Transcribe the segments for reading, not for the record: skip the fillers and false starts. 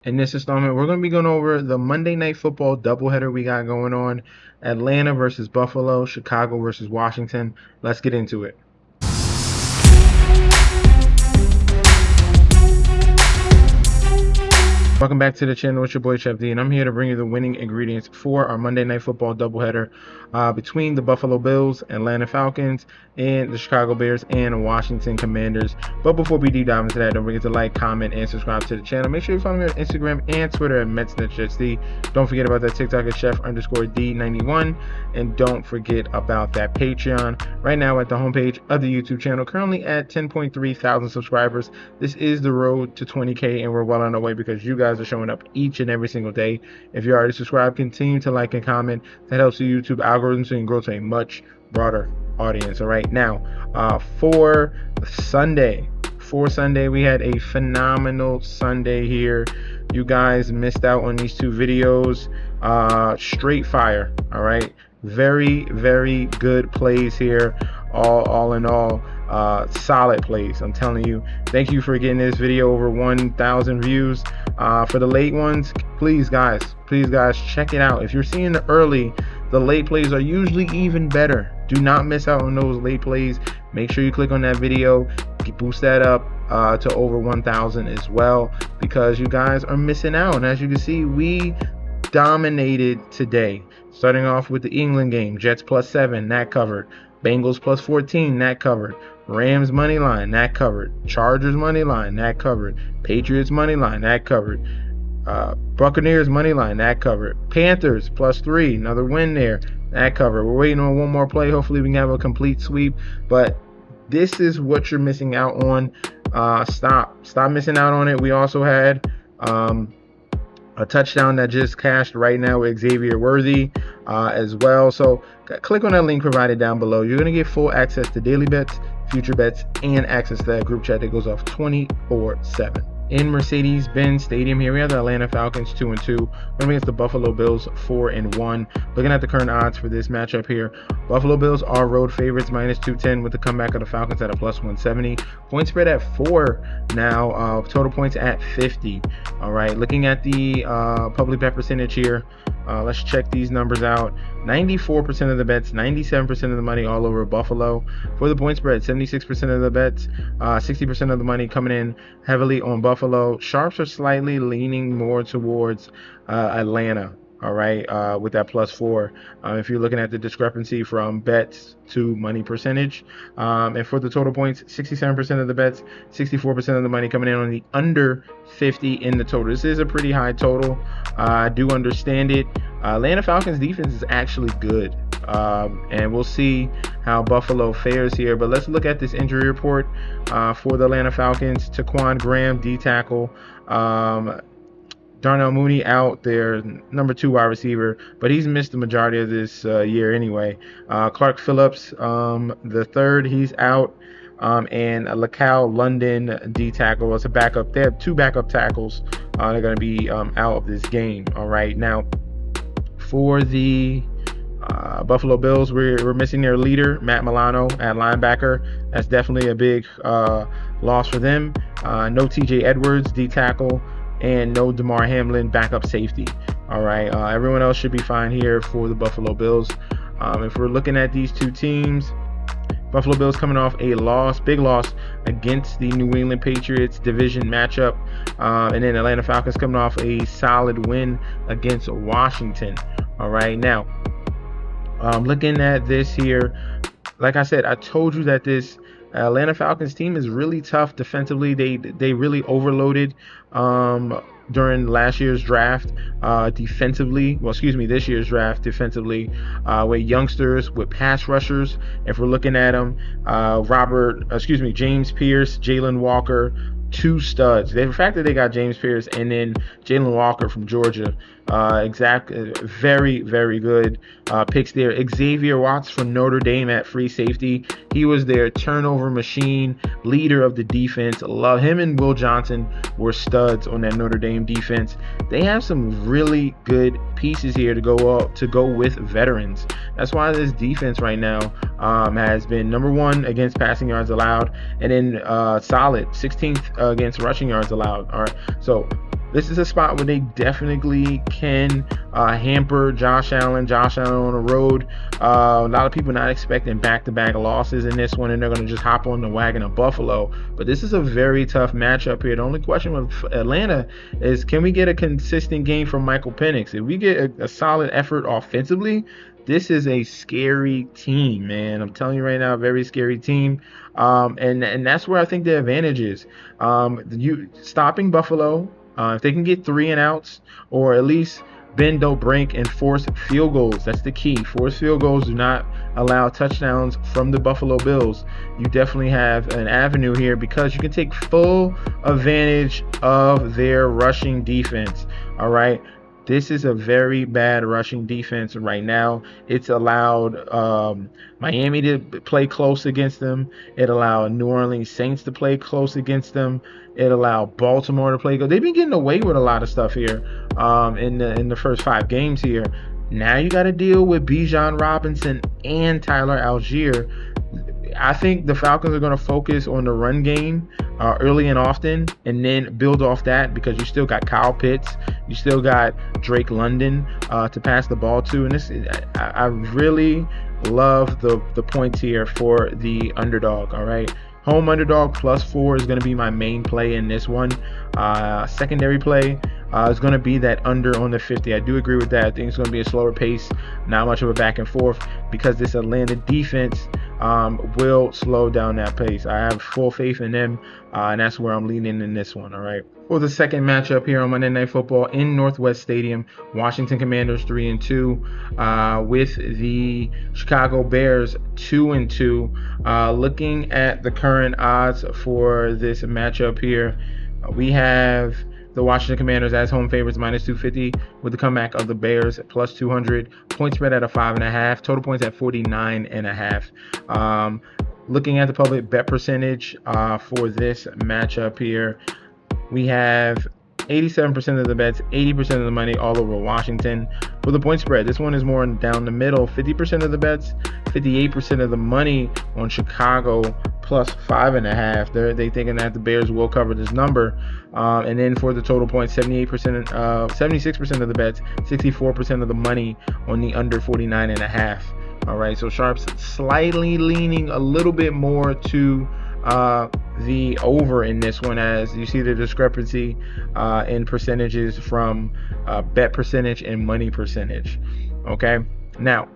In this installment, we're going to be going over the Monday Night Football doubleheader we got going on. Atlanta versus Buffalo, Chicago versus Washington. Let's get into it. Welcome back to the channel. It's your boy Chef D, and I'm here to bring you the winning ingredients for our Monday Night Football doubleheader between the Buffalo Bills, Atlanta Falcons, and the Chicago Bears and Washington Commanders. But before we deep dive into that, don't forget to like, comment, and subscribe to the channel. Make sure you follow me on Instagram and Twitter at MetsNetJetsD. Don't forget about that TikTok at Chef_D91, and don't forget about that Patreon. Right now at the homepage of the YouTube channel, currently at 10.3 thousand subscribers. This is the road to 20K, and we're well on our way because you guys are showing up each and every single day. If you're already subscribed, continue to like and comment. That helps the YouTube algorithm so you can grow to a much broader audience. All right, now for Sunday, we had a phenomenal Sunday here. You guys missed out on these two videos. Straight fire. All right, very good plays here. All in all, solid plays. I'm telling you. Thank you for getting this video over 1,000 views. For the late ones, please guys, check it out. If you're seeing the early, the late plays are usually even better. Do not miss out on those late plays. Make sure you click on that video, boost that up to over 1,000 as well, because you guys are missing out. And as you can see, we dominated today. Starting off with the England game, Jets +7, that covered. Bengals +14, that covered. Rams money line, that covered. Chargers money line, that covered. Patriots money line, that covered. Buccaneers money line, that covered. Panthers +3, another win there, that covered. We're waiting on one more play. Hopefully we can have a complete sweep, but this is what you're missing out on. Stop missing out on it. We also had a touchdown that just cashed right now with Xavier Worthy as well. So click on that link provided down below. You're going to get full access to daily bets, future bets, and access to that group chat that goes off 24/7. In Mercedes-Benz Stadium here, we have the Atlanta Falcons 2-2 going against the Buffalo Bills 4-1. Looking at the current odds for this matchup here, Buffalo Bills are road favorites -210 with the comeback of the Falcons at a +170. Point spread at 4 now. Total points at 50. All right, looking at the public bet percentage here. Let's check these numbers out. 94% of the bets, 97% of the money all over Buffalo. For the point spread, 76% of the bets, 60% of the money coming in heavily on Buffalo. Sharps are slightly leaning more towards Atlanta. All right, with that +4. If you're looking at the discrepancy from bets to money percentage, and for the total points, 67% of the bets, 64% of the money coming in on the under 50 in the total. This is a pretty high total. I do understand it. Atlanta Falcons defense is actually good, and we'll see how Buffalo fares here. But let's look at this injury report for the Atlanta Falcons. Taquan Graham, D tackle. Darnell Mooney out, their number 2 wide receiver, but he's missed the majority of this year anyway. Clark Phillips, the third, he's out. And Lacal London, D tackle, was a backup. They have 2 backup tackles. They're going to be out of this game. All right, now for the Buffalo Bills, we're missing their leader, Matt Milano, at linebacker. That's definitely a big loss for them. No TJ Edwards, D tackle, and no DeMar Hamlin, backup safety. All right, everyone else should be fine here for the Buffalo Bills. If we're looking at these two teams, Buffalo Bills coming off a big loss against the New England Patriots division matchup, and then Atlanta Falcons coming off a solid win against Washington. All right, now looking at this here, like I said, I told you that this Atlanta Falcons team is really tough defensively. They really overloaded during last year's draft defensively. Well, excuse me, this year's draft defensively with youngsters, with pass rushers. If we're looking at them, James Pierce, Jalen Walker, 2 studs. The fact that they got James Pierce and then Jalen Walker from Georgia, very good picks there. Xavier Watts from Notre Dame at free safety. He was their turnover machine, leader of the defense. Love him, and Will Johnson were studs on that Notre Dame defense. They have some really good pieces here to go with veterans. That's why this defense right now has been number 1 against passing yards allowed, and then solid 16th against rushing yards allowed. All right, so this is a spot where they definitely can hamper Josh Allen. Josh Allen on the road. A lot of people not expecting back-to-back losses in this one, and they're going to just hop on the wagon of Buffalo. But this is a very tough matchup here. The only question with Atlanta is, can we get a consistent game from Michael Penix? If we get a solid effort offensively, this is a scary team, man. I'm telling you right now, a very scary team. And that's where I think the advantage is. You stopping Buffalo. If they can get 3 and outs, or at least bend, don't break, and force field goals. That's the key. Force field goals, do not allow touchdowns from the Buffalo Bills. You definitely have an avenue here because you can take full advantage of their rushing defense. All right. This is a very bad rushing defense right now. It's allowed Miami to play close against them. It allowed New Orleans Saints to play close against them. It allowed Baltimore to play good. They've been getting away with a lot of stuff here in the first 5 games here. Now you got to deal with Bijan Robinson and Tyler Algier. I think the Falcons are going to focus on the run game early and often, and then build off that, because you still got Kyle Pitts, you still got Drake London to pass the ball to, and I really love the points here for the underdog. All right, home underdog +4 is going to be my main play in this one. Secondary play is going to be that under on the 50. I do agree with that. I think it's going to be a slower pace, not much of a back and forth, because this Atlanta defense will slow down that pace. I have full faith in them, and that's where I'm leaning in this one. All right. For the second matchup here on Monday Night Football in Northwest Stadium, Washington Commanders 3-2 with the Chicago Bears 2-2. Looking at the current odds for this matchup here, we have the Washington Commanders as home favorites -250, with the comeback of the Bears +200. Point spread at a 5.5. Total points at 49.5. Looking at the public bet percentage for this matchup here, we have 87% of the bets, 80% of the money all over Washington. For the point spread, this one is more down the middle. 50% of the bets, 58% of the money on Chicago +5.5. They thinking that the Bears will cover this number. And then for the total points, 76% of the bets, 64% of the money on the under 49.5. All right, so sharps slightly leaning a little bit more to the over in this one, as you see the discrepancy in percentages from bet percentage and money percentage. Okay, now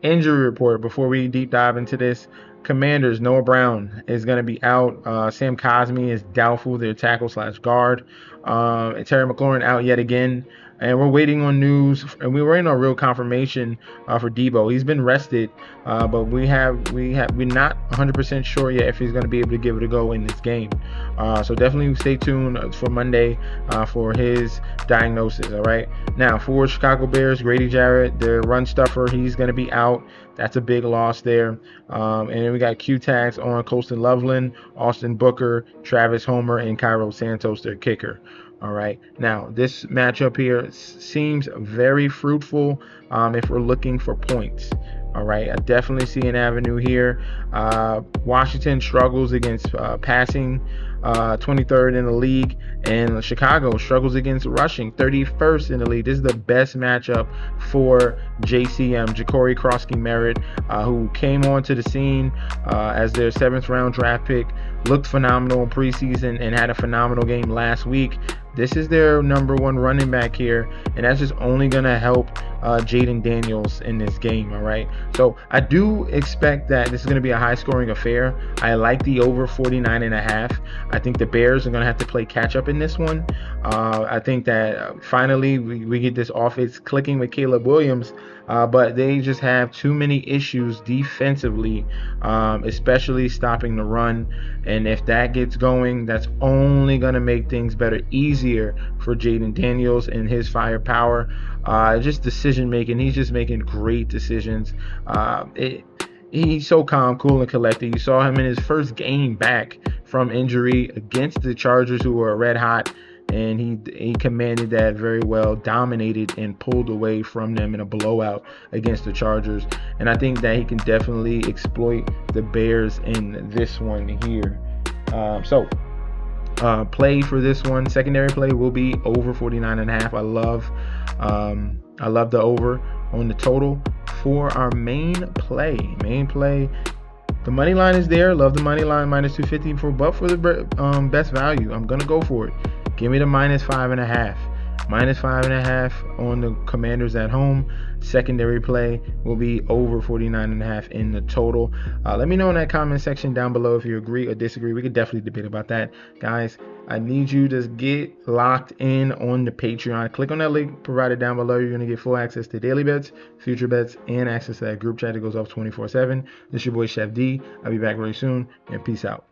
injury report before we deep dive into this. Commanders, Noah Brown is going to be out. Sam Cosmi is doubtful, their tackle/guard. And Terry McLaurin out yet again. And we're waiting on news, and we're waiting on real confirmation for Debo. He's been rested, but we're not 100% sure yet if he's going to be able to give it a go in this game. So definitely stay tuned for Monday for his diagnosis. All right. Now for Chicago Bears, Grady Jarrett, the run stuffer, he's going to be out. That's a big loss there. And then we got Q tags on Colston Loveland, Austin Booker, Travis Homer, and Cairo Santos, their kicker. All right. Now, this matchup here seems very fruitful if we're looking for points. All right. I definitely see an avenue here. Washington struggles against passing, 23rd in the league, and Chicago struggles against rushing, 31st in the league. This is the best matchup for JCM, Ja'Cory Krosky-Merritt, who came onto the scene as their 7th round draft pick, looked phenomenal in preseason and had a phenomenal game last week. This is their number 1 running back here, and that's just only going to help Jaden Daniels in this game. All right, so I do expect that this is going to be a high-scoring affair. I like the over 49.5. I think the Bears are going to have to play catch-up in this one. I think that finally we get this offense clicking with Caleb Williams, but they just have too many issues defensively, especially stopping the run. And if that gets going, that's only going to make things better, easier for Jaden Daniels and his firepower. Just decision making, he's just making great decisions. He's so calm, cool, and collected. You saw him in his first game back from injury against the Chargers, who were red hot, and he commanded that very well, dominated and pulled away from them in a blowout against the Chargers. And I think that he can definitely exploit the Bears in this one here. So play for this one. Secondary play will be over 49.5. I love the over on the total. For our main play, the money line is there. Love the money line, minus 250 but for the best value, I'm gonna go for it. Give me the minus 5.5. Minus 5.5 on the Commanders at home. Secondary play will be over 49.5 in the total. Let me know in that comment section down below if you agree or disagree. We could definitely debate about that. Guys, I need you to get locked in on the Patreon. Click on that link provided down below. You're going to get full access to daily bets, future bets, and access to that group chat that goes off 24/7. This is your boy Chef D. I'll be back very soon, and peace out.